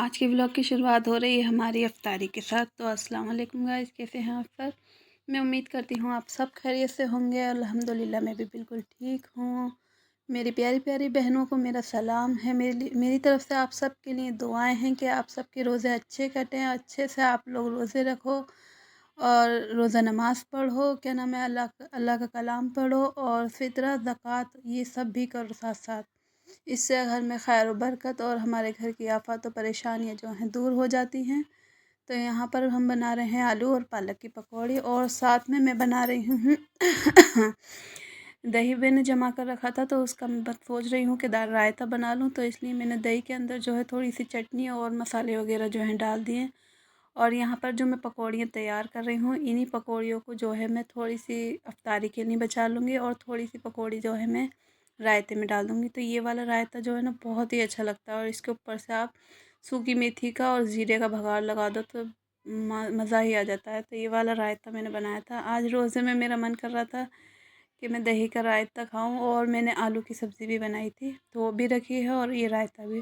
आज के व्लॉग की शुरुआत हो रही है हमारी इफ्तारी के साथ। तो अस्सलाम वालेकुम गाइस, कैसे हैं आप सब। मैं उम्मीद करती हूँ आप सब खैरियत से होंगे। अल्हम्दुलिल्लाह मैं भी बिल्कुल ठीक हूँ। मेरी प्यारी प्यारी बहनों को मेरा सलाम है। मेरी तरफ से आप सब के लिए दुआएं हैं कि आप सब के रोज़े अच्छे कटें, अच्छे से आप लोग रोज़े रखो और रोज़ा नमाज़ पढ़ो, क्या नाम है, अल्लाह का कलाम पढ़ो और फितरा ज़कात ये सब भी करो साथ साथ। इससे घर में खैर व बरकत और हमारे घर की आफत और परेशानियाँ जो हैं दूर हो जाती हैं। तो यहाँ पर हम बना रहे हैं आलू और पालक की पकौड़ी और साथ में मैं बना रही हूँ दही मैंने जमा कर रखा था, तो उसका मैं बस सोच रही हूँ कि दाल रायता बना लूँ। तो इसलिए मैंने दही के अंदर जो है थोड़ी सी चटनी और मसाले वगैरह जो हैं डाल दिए। और यहाँ पर जो मैं पकौड़ियाँ तैयार कर रही हूँ, इन्हीं पकौड़ियों को जो है मैं थोड़ी सी अफ्तारी के लिए बचा लूँगी और थोड़ी सी पकौड़ी जो है मैं रायते में डाल दूँगी। तो ये वाला रायता जो है ना बहुत ही अच्छा लगता है और इसके ऊपर से आप सूखी मेथी का और ज़ीरे का बघार लगा दो तो मज़ा ही आ जाता है। तो ये वाला रायता मैंने बनाया था। आज रोज़े में मेरा मन कर रहा था कि मैं दही का रायता खाऊं और मैंने आलू की सब्ज़ी भी बनाई थी, तो वो भी रखी है और ये रायता भी।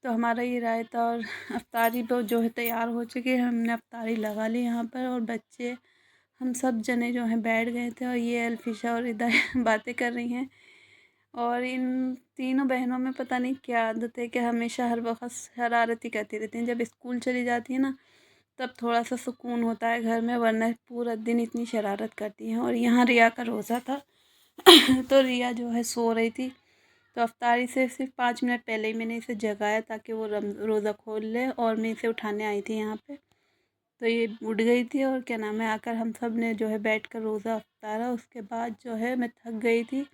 तो हमारा ये रायता और अफ्तारी जो है तैयार हो चुकी है। हमने अफ्तारी लगा ली यहाँ पर और बच्चे हम सब जने जो हैं बैठ गए थे और ये अल्फिशा और इधर बातें कर रही हैं। और इन तीनों बहनों में पता नहीं क्या आदत है कि हमेशा हर वक्त शरारती करती रहती हैं। जब स्कूल चली जाती है ना तब थोड़ा सा सुकून होता है घर में, वरना पूरा दिन इतनी शरारत करती हैं। और यहाँ रिया का रोज़ा था तो रिया जो है सो रही थी। तो अफ्तारी से सिर्फ 5 मिनट पहले ही मैंने इसे जगाया ताकि वो रोज़ा खोल ले और मैं इसे उठाने आई थी यहाँ पे। तो ये उठ गई थी और क्या नाम है आकर हम सब ने जो है बैठ कर रोज़ा अफ्तारा। उसके बाद जो है मैं थक गई थी,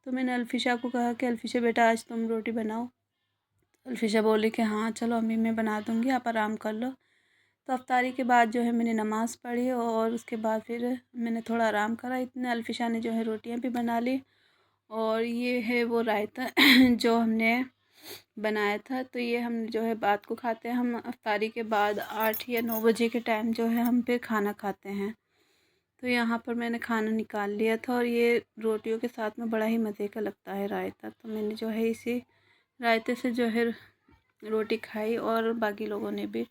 तो मैंने अल्फिशा को कहा कि अल्फिशा बेटा आज तुम रोटी बनाओ। अल्फिशा बोली कि हाँ चलो अम्मी मैं बना दूँगी, आप आराम कर लो। तो अफ्तारी के बाद जो है मैंने नमाज़ पढ़ी और उसके बाद फिर मैंने थोड़ा आराम करा। इतने अल्फिशा ने जो है रोटियां भी बना ली और ये है वो रायता जो हमने बनाया था। तो ये हम जो है बात को खाते हैं। हम अफ्तारी के बाद 8 या 9 बजे के टाइम जो है हम फिर खाना खाते हैं। तो यहाँ पर मैंने खाना निकाल लिया था और ये रोटियों के साथ में बड़ा ही मज़े का लगता है रायता। तो मैंने जो है इसी रायते से जो है रोटी खाई और बाकी लोगों ने भी।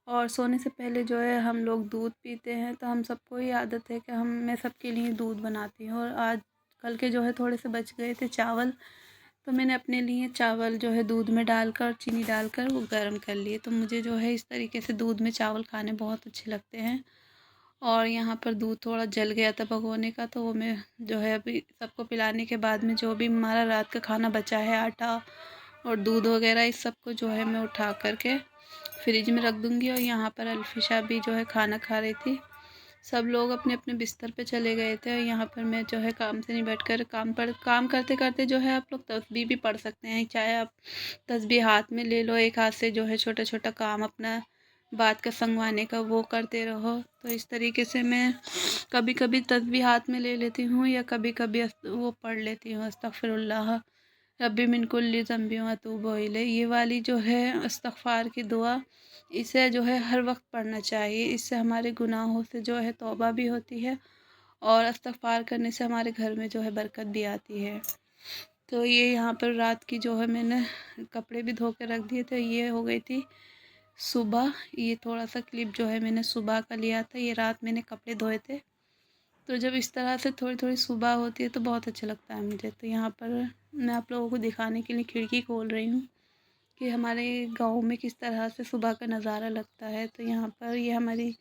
और सोने से पहले जो है हम लोग दूध पीते हैं। तो हम सबको ही आदत है कि मैं सबके लिए दूध बनाती हूँ। और आज कल के जो है थोड़े से बच गए थे चावल, तो मैंने अपने लिए चावल जो है दूध में डालकर चीनी डालकर वो गर्म कर लिए। तो मुझे जो है इस तरीके से दूध में चावल खाने बहुत अच्छे लगते हैं। और यहाँ पर दूध थोड़ा जल गया था भगोने का, तो वो मैं जो है अभी सबको पिलाने के बाद में जो भी हमारा रात का खाना बचा है, आटा और दूध वगैरह, इस सब को जो है मैं उठा करके फ्रिज में रख दूँगी। और यहाँ पर अल्फिशा भी जो है खाना खा रही थी। सब लोग अपने अपने बिस्तर पे चले गए थे और यहाँ पर मैं जो है काम से नहीं बैठकर काम करते करते जो है आप लोग तस्बीह भी पढ़ सकते हैं। चाहे आप तस्बीह हाथ में ले लो, एक हाथ से जो है छोटा छोटा काम अपना बात का संगवाने का वो करते रहो। तो इस तरीके से मैं कभी कभी तस्बीह हाथ में ले लेती हूँ या कभी कभी वो पढ़ लेती हूँ, अस्तगफिरुल्लाह रब्बी मिन कुल्ली ज़ंबि व अतूबु इलैह। ये वाली जो है इस्तग़फ़ार की दुआ, इसे जो है हर वक्त पढ़ना चाहिए। इससे हमारे गुनाहों से जो है तौबा भी होती है और इस्तग़फ़ार करने से हमारे घर में जो है बरकत भी आती है। तो ये यहाँ पर रात की जो है मैंने कपड़े भी धो के रख दिए थे। ये हो गई थी सुबह। ये थोड़ा सा क्लिप जो है मैंने सुबह का लिया था, ये रात मैंने कपड़े धोए थे। तो जब इस तरह से थोड़ी थोड़ी सुबह होती है तो बहुत अच्छा लगता है मुझे। तो यहाँ पर मैं आप लोगों को दिखाने के लिए खिड़की खोल रही हूँ कि हमारे गांव में किस तरह से सुबह का नज़ारा लगता है। तो यहाँ पर ये हमारी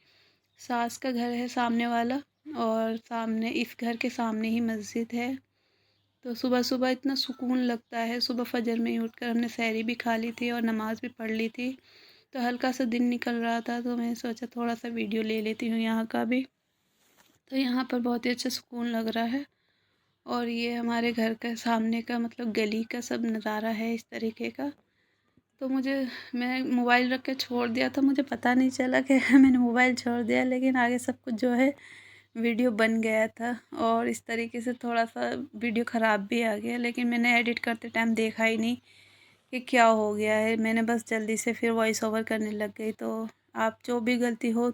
सास का घर है सामने वाला और सामने इस घर के सामने ही मस्जिद है। तो सुबह सुबह इतना सुकून लगता है। सुबह फजर में ही उठकर हमने सहरी भी खा ली थी और नमाज़ भी पढ़ ली थी। तो हल्का सा दिन निकल रहा था तो मैंने सोचा थोड़ा सा वीडियो ले लेती हूँ यहाँ का भी। तो यहाँ पर बहुत ही अच्छा सुकून लग रहा है। और ये हमारे घर का सामने का मतलब गली का सब नज़ारा है इस तरीके का। तो मैं मोबाइल रख के छोड़ दिया था, मुझे पता नहीं चला कि मैंने मोबाइल छोड़ दिया, लेकिन आगे सब कुछ जो है वीडियो बन गया था। और इस तरीके से थोड़ा सा वीडियो ख़राब भी आ गया, लेकिन मैंने एडिट करते टाइम देखा ही नहीं कि क्या हो गया है। मैंने बस जल्दी से फिर वॉइस ओवर करने लग गई। तो आप जो भी गलती हो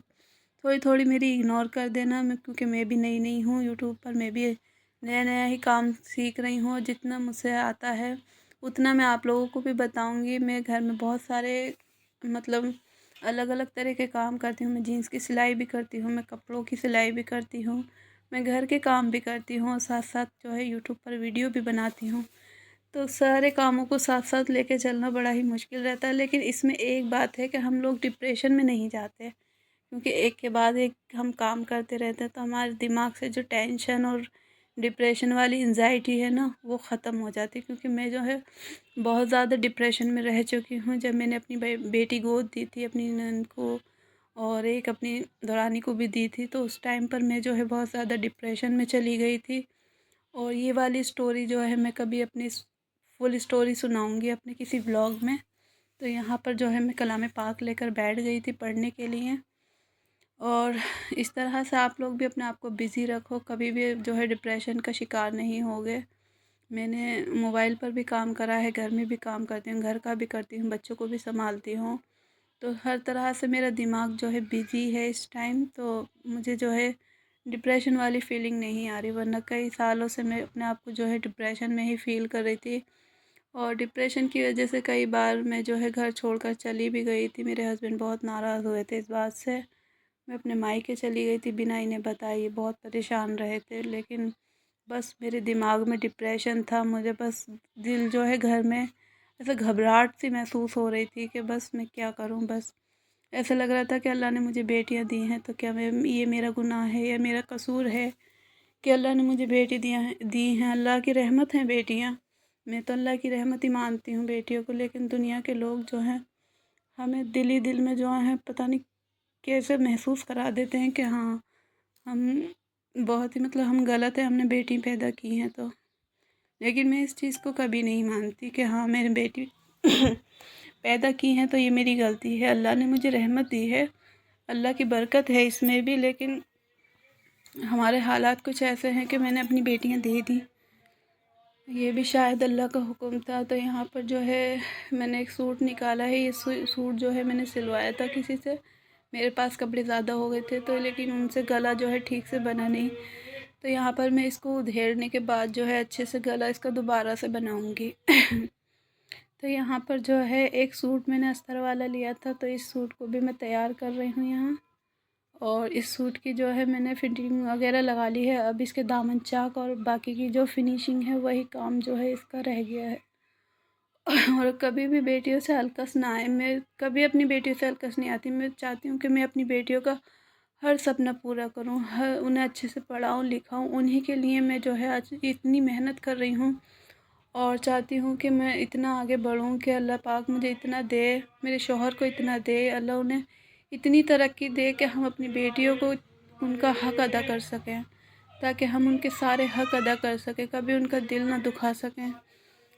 थोड़ी थोड़ी मेरी इग्नोर कर देना, क्योंकि मैं भी नई नई हूँ यूट्यूब पर। मैं भी नया नया ही काम सीख रही हूँ। जितना मुझसे आता है उतना मैं आप लोगों को भी बताऊँगी। मैं घर में बहुत सारे मतलब अलग अलग तरह के काम करती हूँ। मैं जीन्स की सिलाई भी करती हूँ, मैं कपड़ों की सिलाई भी करती हूँ, मैं घर के काम भी करती हूँ और साथ साथ जो है यूट्यूब पर वीडियो भी बनाती हूँ। तो सारे कामों को साथ साथ लेके चलना बड़ा ही मुश्किल रहता है, लेकिन इसमें एक बात है कि हम लोग डिप्रेशन में नहीं जाते, क्योंकि एक के बाद एक हम काम करते रहते हैं तो हमारे दिमाग से जो टेंशन और डिप्रेशन वाली एंजाइटी है ना वो ख़त्म हो जाती है। क्योंकि मैं जो है बहुत ज़्यादा डिप्रेशन में रह चुकी हूँ। जब मैंने अपनी बेटी गोद दी थी अपनी नंद को और एक अपनी दौरानी को भी दी थी, तो उस टाइम पर मैं जो है बहुत ज़्यादा डिप्रेशन में चली गई थी। और ये वाली स्टोरी जो है मैं कभी अपनी फुल स्टोरी सुनाऊंगी अपने किसी व्लॉग में। तो यहाँ पर जो है मैं कलाम पाक लेकर बैठ गई थी पढ़ने के लिए। और इस तरह से आप लोग भी अपने आप को बिज़ी रखो, कभी भी जो है डिप्रेशन का शिकार नहीं होगे। मैंने मोबाइल पर भी काम करा है, घर में भी काम करती हूँ, घर का भी करती हूँ, बच्चों को भी संभालती हूँ। तो हर तरह से मेरा दिमाग जो है बिज़ी है इस टाइम, तो मुझे जो है डिप्रेशन वाली फ़ीलिंग नहीं आ रही, वरना कई सालों से मैं अपने आप को जो है डिप्रेशन में ही फ़ील कर रही थी। और डिप्रेशन की वजह से कई बार मैं जो है घर छोड़कर चली भी गई थी। मेरे हस्बैंड बहुत नाराज़ हुए थे इस बात से। मैं अपने मायके चली गई थी बिना इन्हें बताए, बहुत परेशान रहे थे। लेकिन बस मेरे दिमाग में डिप्रेशन था, मुझे बस दिल जो है घर में ऐसे घबराहट सी महसूस हो रही थी कि बस मैं क्या करूं। बस ऐसा लग रहा था कि अल्लाह ने मुझे बेटियां दी हैं तो क्या मैं ये मेरा गुनाह है या मेरा कसूर है कि अल्लाह ने मुझे बेटी दी हैं। अल्लाह की रहमत हैं बेटियां, मैं तो अल्लाह की रहमत ही मानती हूँ बेटियों को। लेकिन दुनिया के लोग जो हैं हमें दिल ही दिल में जो है पता नहीं कैसे महसूस करा देते हैं कि हाँ हम बहुत ही मतलब हम गलत है, हमने बेटी पैदा की हैं तो। लेकिन मैं इस चीज़ को कभी नहीं मानती कि हाँ मेरी बेटी पैदा की हैं तो ये मेरी गलती है। अल्लाह ने मुझे रहमत दी है, अल्लाह की बरकत है इसमें भी। लेकिन हमारे हालात कुछ ऐसे हैं कि मैंने अपनी बेटियां दे दी, ये भी शायद अल्लाह का हुक्म था। तो यहाँ पर जो है मैंने एक सूट निकाला है, ये सूट जो है मैंने सिलवाया था किसी से। मेरे पास कपड़े ज़्यादा हो गए थे तो, लेकिन उनसे गला जो है ठीक से बना नहीं। तो यहाँ पर मैं इसको उधेड़ने के बाद जो है अच्छे से गला इसका दोबारा से बनाऊँगी। तो यहाँ पर जो है एक सूट मैंने अस्तर वाला लिया था, तो इस सूट को भी मैं तैयार कर रही हूँ यहाँ। और इस सूट की जो है मैंने फिटिंग वगैरह लगा ली है। अब इसके दामन चाक और बाकी की जो फिनिशिंग है वही काम जो है इसका रह गया है। और कभी भी बेटियों से हल्कस ना आए, मैं कभी अपनी बेटियों से हल्कस नहीं आती। मैं चाहती हूँ कि मैं अपनी बेटियों का हर सपना पूरा करूँ, हर उन्हें अच्छे से पढ़ाऊँ लिखाऊँ। उन्हीं के लिए मैं जो है आज इतनी मेहनत कर रही हूँ और चाहती हूँ कि मैं इतना आगे बढ़ूँ कि अल्लाह पाक मुझे इतना दे, मेरे शौहर को इतना दे, अल्लाह उन्हें इतनी तरक्की दे कि हम अपनी बेटियों को उनका हक़ अदा कर सकें, ताकि हम उनके सारे हक़ अदा कर सकें, कभी उनका दिल ना दुखा सकें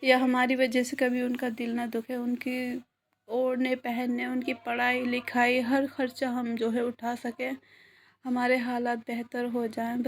या हमारी वजह से कभी उनका दिल ना दुखे। उनकी ओढ़ने पहनने, उनकी पढ़ाई लिखाई हर ख़र्चा हम जो है उठा सकें, हमारे हालात बेहतर हो जाएं।